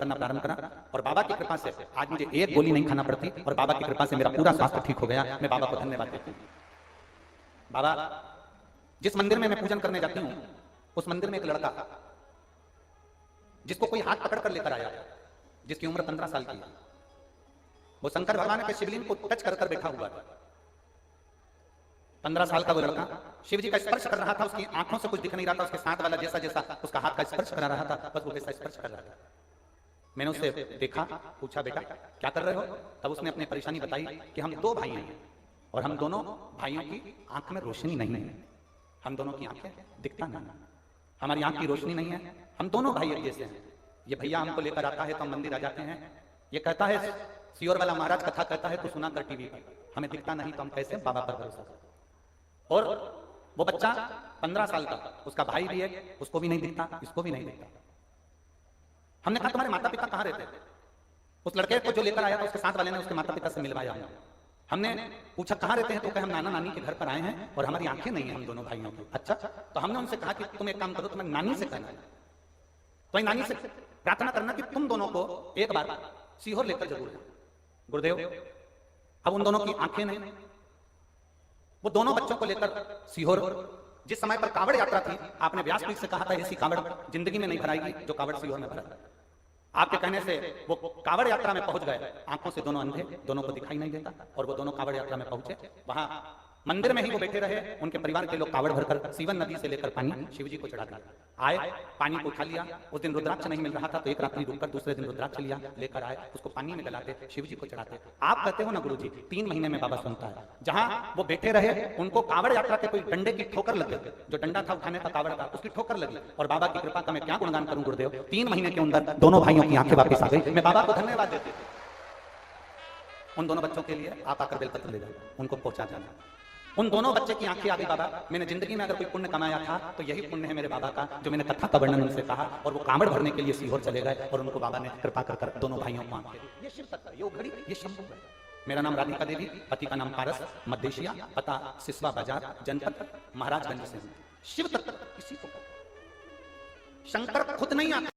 करना प्रारंभ करा और बाबा की कृपा से आज मुझे एक गोली नहीं खाना पड़ती और बाबा की कृपा से मेरा पूरा स्वास्थ्य ठीक हो गया। मैं बाबा को धन्यवाद देती हूँ। बाबा जिस मंदिर में मैं पूजन करने जाती हूँ उस मंदिर में एक लड़का जिसको कोई हाथ पकड़ कर लेकर आया, जिसकी उम्र 15 साल की है, वो शंकर भगवान के शिवलिंग को टच कर बैठा हुआ था। 15 साल का वो लड़का शिव जी का स्पर्श कर रहा था, उसकी आंखों से कुछ दिख नहीं रहा था, उसके साथ वाला जैसा जैसा उसका हाथ का स्पर्श करा रहा था बस वो वैसा स्पर्श कर रहा था। मैंने उससे देखा, पूछा बेटा क्या कर रहे हो? तब उसने अपनी परेशानी बताई कि हम 2 भाई हैं और हम दोनों भाइयों की आंख में रोशनी नहीं है, हम दोनों की आंखें दिखता नहीं, हमारी आंख की रोशनी नहीं है, हम दोनों भाई एक जैसे हैं। ये भैया हमको लेकर आता है तो हम मंदिर आ जाते हैं, ये कहता है सियोर वाला महाराज कथा कहता है तो सुना कर टीवी पर, हमें दिखता नहीं तो हम कैसे बाबा पर भरोसा करें। और वो बच्चा 15 साल का, उसका भाई भी है, उसको भी नहीं दिखता, इसको भी नहीं दिखता। हमने कहा तुम्हारे माता पिता कहाँ रहते हैं? उस लड़के को जो लेकर आया था उसके साथ वाले ने उसके माता पिता से मिलवाया। हमने पूछा कहाँ रहते हैं तो कहे हम नाना नानी के घर पर आए हैं और हमारी आंखें नहीं है हम दोनों भाइयों की। अच्छा, तो हमने उनसे कहा कि तुम एक काम करो, तुम्हें नानी से कहना है, तो नानी से प्रार्थना करना कि तुम दोनों को एक बार सीहोर लेकर जरूर है। गुरुदेव अब उन दोनों की आंखें नहीं, वो दोनों बच्चों को लेकर सीहोर, जिस समय पर कावड़ यात्रा थी, आपने व्यासपीठ से कहा था ऐसी कावड़ जिंदगी में नहीं भराएगी जो कावड़ सीहोर में भरा। आपके कहने से वो कावड़ यात्रा में पहुंच गए, आंखों से दोनों अंधे, दोनों को दिखाई नहीं देता, और वो दोनों कावड़ यात्रा में पहुंचे। वहां मंदिर में ही वो बैठे रहे, उनके परिवार के लोग कावड़ भरकर सीवन नदी से लेकर पानी शिव जी को चढ़ा दिया। आए, पानी को उठा लिया, उस दिन रुद्राक्ष नहीं मिल रहा था तो एक रात्रि रुककर दूसरे दिन रुद्राक्ष लिया, लेकर आए, उसको पानी में डलाते, शिव जी को चढ़ाते। आप कहते हो ना गुरु जी 3 महीने में बाबा सुनता है। जहां वो बैठे रहे उनको कावड़ यात्रा के कोई डंडे की ठोकर लग गई, जो डंडा था उठाने का कावड़ था उसकी ठोकर लगी, और बाबा की कृपा का मैं क्या गुणगान करूं गुरुदेव, 3 महीने के अंदर दोनों भाइयों की आंखें वापस आ गई। मैं बाबा को धन्यवाद देती हूं। उन दोनों बच्चों के लिए आप आकर बेलपत्र ले जाओ, उनको पहुंचा जाना। उन दोनों बच्चे की आंखें आ गई। बाबा मैंने जिंदगी में अगर कोई पुण्य कमाया था तो यही पुण्य है मेरे बाबा का, जो मैंने कथा का वर्णन उनसे कहा, और वो कांवड़ भरने के लिए सीहोर चले गए और उनको बाबा ने कृपा कर दोनों भाइयों को आंखें दी। ये शिव तत्व, ये घड़ी, ये शंभु है। मेरा नाम राधिका देवी, पति का नाम पारस, मध्य पता सिसवा बाजार, जनपद महाराजगंज से। शिव तत्व किसी को, शंकर खुद नहीं आता